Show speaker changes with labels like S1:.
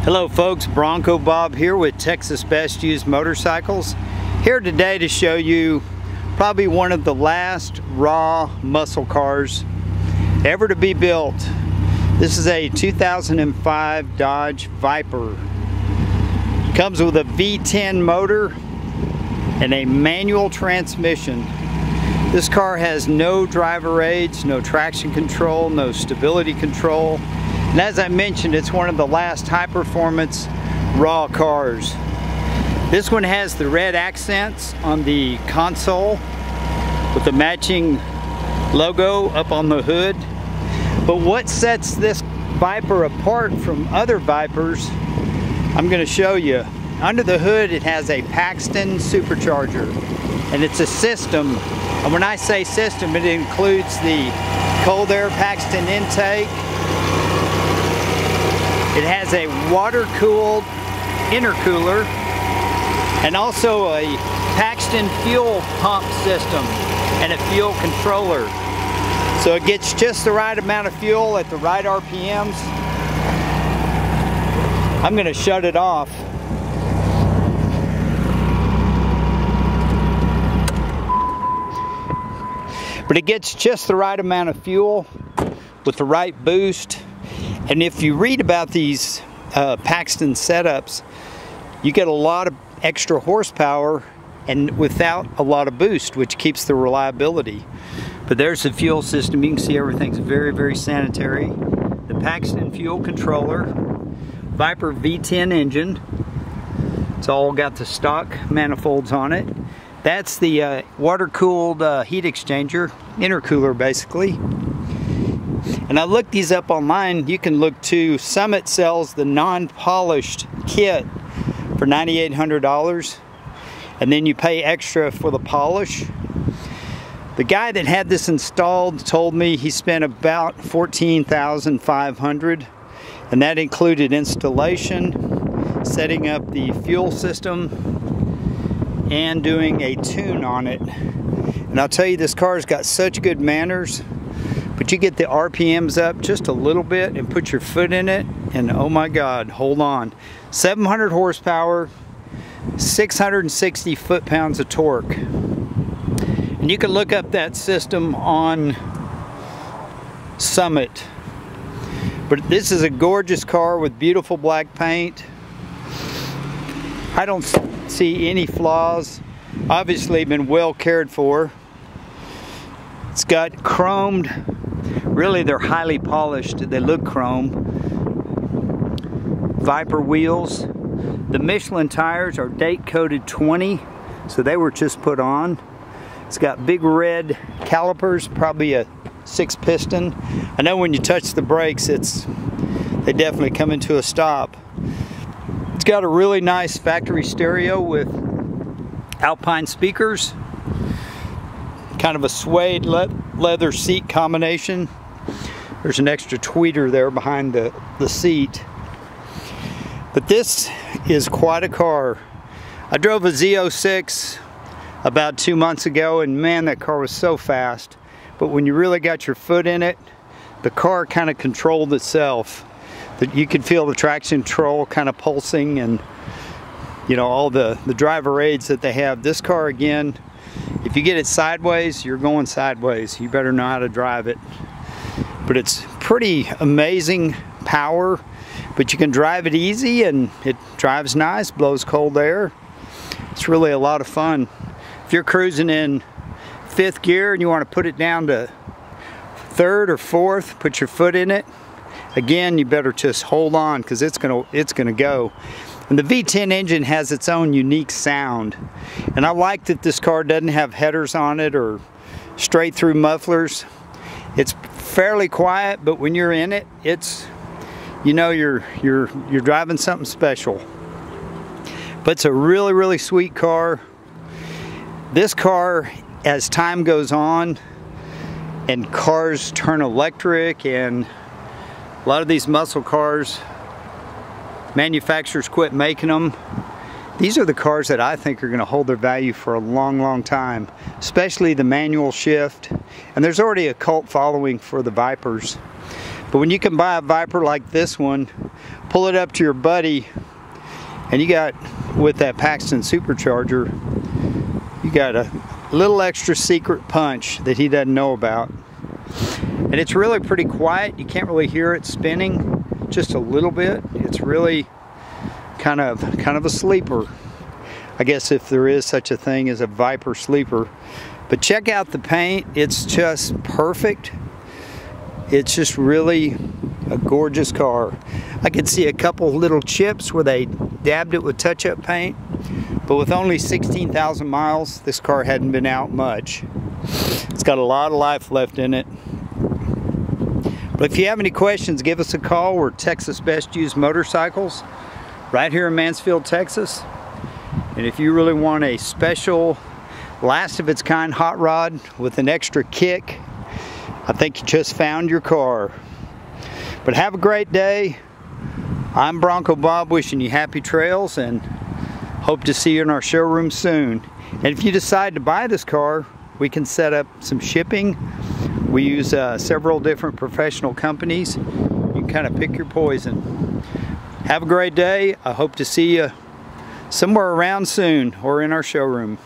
S1: Hello folks, Bronco Bob here with Texas Best Used Motorcycles. Here today to show you probably one of the last raw muscle cars ever to be built. This is a 2005 Dodge Viper. Comes with a V10 motor and a manual transmission. This car has no driver aids, no traction control, no stability control. And as I mentioned, it's one of the last high-performance raw cars. This one has the red accents on the console with the matching logo up on the hood. But what sets this Viper apart from other Vipers, I'm going to show you. Under the hood it has a Paxton supercharger, and it's a system. And when I say system, it includes the cold air Paxton intake. It has a water-cooled intercooler and also a Paxton fuel pump system and a fuel controller. So it gets just the right amount of fuel at the right RPMs. I'm going to shut it off. But it gets just the right amount of fuel with the right boost. And if you read about these Paxton setups, you get a lot of extra horsepower and without a lot of boost, which keeps the reliability. But there's the fuel system. You can see everything's very, very sanitary. The Paxton fuel controller, Viper V10 engine. It's all got the stock manifolds on it. That's the water-cooled heat exchanger, intercooler basically. And I looked these up online. You can look too. Summit sells the non-polished kit for $9,800, and then you pay extra for the polish. The guy that had this installed told me he spent about $14,500, and that included installation, setting up the fuel system, and doing a tune on it. And I'll tell you, this car's got such good manners, but you get the RPMs up just a little bit and put your foot in it, and oh my God, hold on. 700 horsepower, 660 foot-pounds of torque. And you can look up that system on Summit. But this is a gorgeous car with beautiful black paint. I don't see any flaws. Obviously been well cared for. It's got chromed, really they're highly polished, they look chrome. Viper wheels. The Michelin tires are date coded 20, so they were just put on. It's got big red calipers, probably a 6-piston. I know when you touch the brakes, they definitely come into a stop. It's got a really nice factory stereo with Alpine speakers, kind of a suede leather seat combination. There's an extra tweeter there behind the seat. But this is quite a car. I drove a Z06 about 2 months ago, and man, that car was so fast. But when you really got your foot in it, the car kind of controlled itself. You could feel the traction control kind of pulsing, and you know, all the driver aids that they have. This car, again, if you get it sideways, you're going sideways. You better know how to drive it. But it's pretty amazing power, but you can drive it easy, and it drives nice, blows cold air. It's really a lot of fun. If you're cruising in 5th gear and you want to put it down to 3rd or 4th, put your foot in it, again, you better just hold on, because it's gonna go. And the V10 engine has its own unique sound. And I like that this car doesn't have headers on it or straight through mufflers. It's fairly quiet, but when you're in it, you know you're driving something special. But it's a really, really sweet car. This car, as time goes on and cars turn electric, and a lot of these muscle cars, manufacturers quit making them. These are the cars that I think are going to hold their value for a long, long time, especially the manual shift. And there's already a cult following for the Vipers. But when you can buy a Viper like this one, pull it up to your buddy, and you got, with that Paxton supercharger, you got a little extra secret punch that he doesn't know about. And it's really pretty quiet. You can't really hear it spinning just a little bit. It's really kind of a sleeper, I guess, if there is such a thing as a Viper sleeper. But check out the paint. It's just perfect. It's just really a gorgeous car. I could see a couple little chips where they dabbed it with touch-up paint, but with only 16,000 miles, this car hadn't been out much. It's got a lot of life left in it. But if you have any questions, give us a call. We're Texas Best Used Motorcycles, right here in Mansfield, Texas. And if you really want a special, last of its kind hot rod with an extra kick, I think you just found your car. But have a great day. I'm Bronco Bob, wishing you happy trails, and hope to see you in our showroom soon. And if you decide to buy this car, we can set up some shipping. We use several different professional companies. You can kind of pick your poison. Have a great day. I hope to see you somewhere around soon or in our showroom.